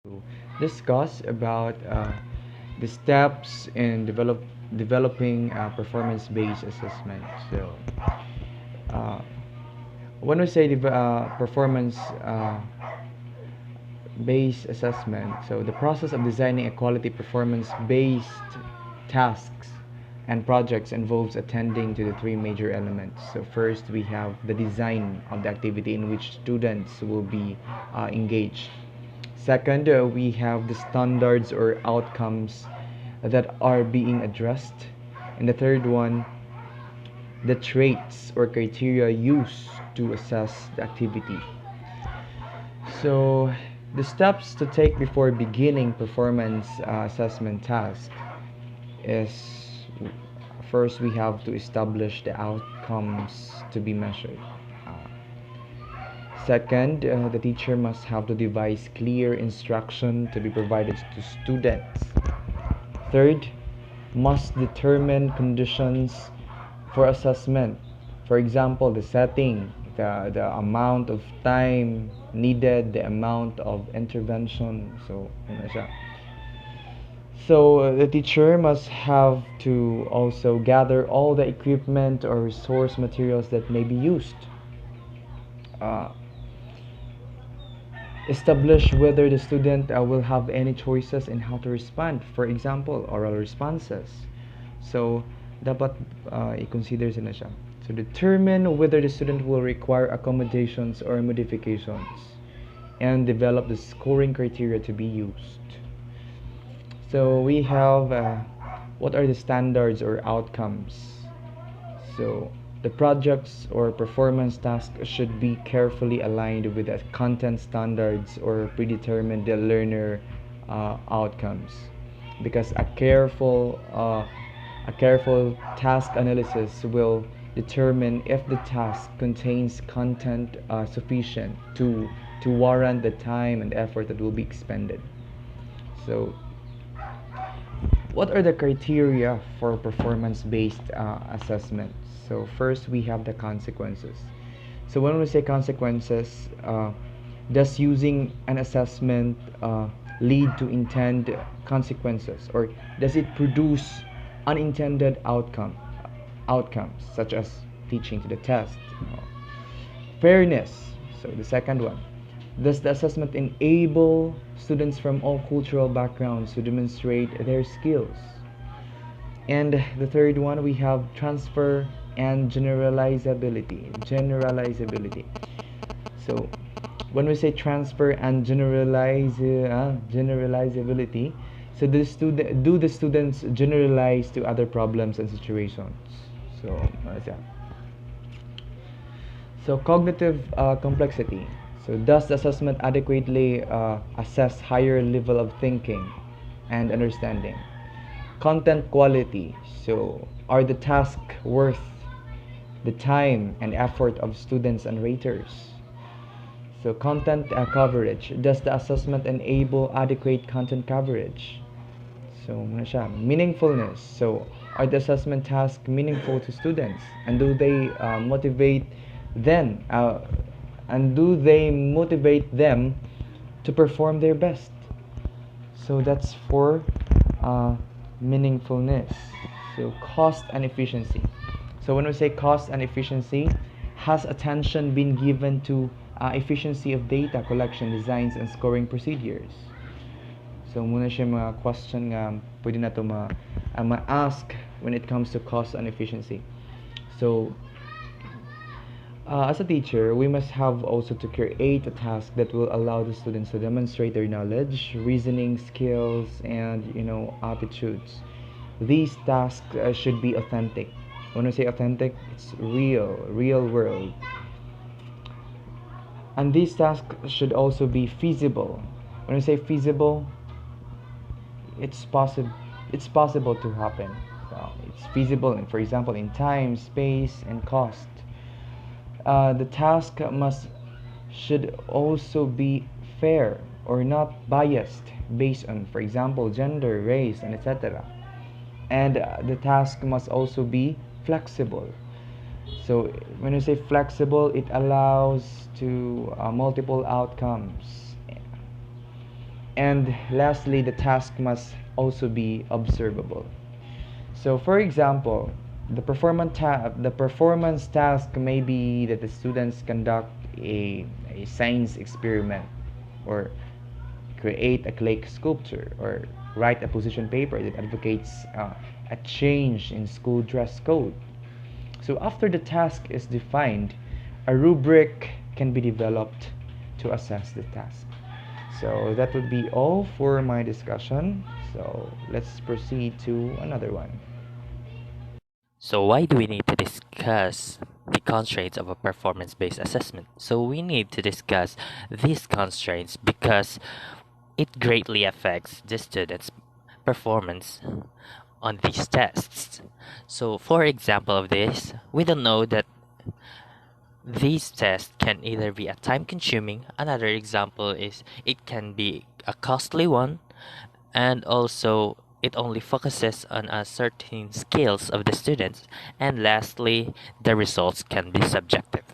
to discuss about the steps in developing performance-based assessment. So, uh, when we say performance-based assessment, so the process of designing a quality performance-based tasks and projects involves attending to the three major elements. So first, we have the design of the activity in which students will be engaged. Second, we have the standards or outcomes that are being addressed. And the third one, the traits or criteria used to assess the activity. So, the steps to take before beginning performance assessment task is first we have to establish the outcomes to be measured. Second, the teacher must have to devise clear instruction to be provided to students. Third, must determine conditions for assessment. For example, the setting, the amount of time needed, the amount of intervention. So, ano siya. So the teacher must have to also gather all the equipment or resource materials that may be used. Uh, Establish whether the student will have any choices in how to respond. For example, oral responses. So, dapat i-consider sila siya. So, determine whether the student will require accommodations or modifications and develop the scoring criteria to be used. So, we have what are the standards or outcomes. So, the projects or performance tasks should be carefully aligned with the content standards or predetermined learner outcomes, because a careful task analysis will determine if the task contains content sufficient to warrant the time and effort that will be expended. So, what are the criteria for performance-based assessment? So first we have the consequences. So when we say consequences, does using an assessment lead to intended consequences, or does it produce unintended outcomes such as teaching to the test? Fairness. So the second one, does the assessment enable students from all cultural backgrounds to demonstrate their skills? And the third one, we have transfer and generalizability. So, when we say transfer and generalizability, so do the students generalize to other problems and situations? So, so cognitive complexity. So, does the assessment adequately assess higher level of thinking and understanding? Content quality. So, are the tasks worth the time and effort of students and raters? So, content coverage. Does the assessment enable adequate content coverage? So, ano siya? Meaningfulness. So, are the assessment tasks meaningful to students? And do they motivate them? And do they motivate them to perform their best? So, that's for meaningfulness. So, cost and efficiency. So, when we say cost and efficiency, has attention been given to efficiency of data collection, designs, and scoring procedures? So, muna siya mga question nga pwede na to ma-ask when it comes to cost and efficiency. So, as a teacher, we must have also to create a task that will allow the students to demonstrate their knowledge, reasoning skills, and aptitudes. These tasks should be authentic. When I say authentic, it's real world. And these tasks should also be feasible. When I say feasible, it's possible to happen. It's feasible, for example, in time, space, and cost. The task should also be fair or not biased based on, for example, gender, race, and etc. And the task must also be flexible. So when you say flexible, it allows to multiple outcomes. And lastly, the task must also be observable. So for example, the performance task may be that the students conduct a science experiment, or create a clay sculpture, or write a position paper that advocates a change in school dress code. So after the task is defined, a rubric can be developed to assess the task. So that would be all for my discussion. So let's proceed to another one. So why do we need to discuss the constraints of a performance-based assessment? So we need to discuss these constraints because it greatly affects the student's performance on these tests. So for example of this, we don't know that these tests can either be a time consuming, another example is it can be a costly one, and also it only focuses on a certain skills of the students, and lastly the results can be subjective.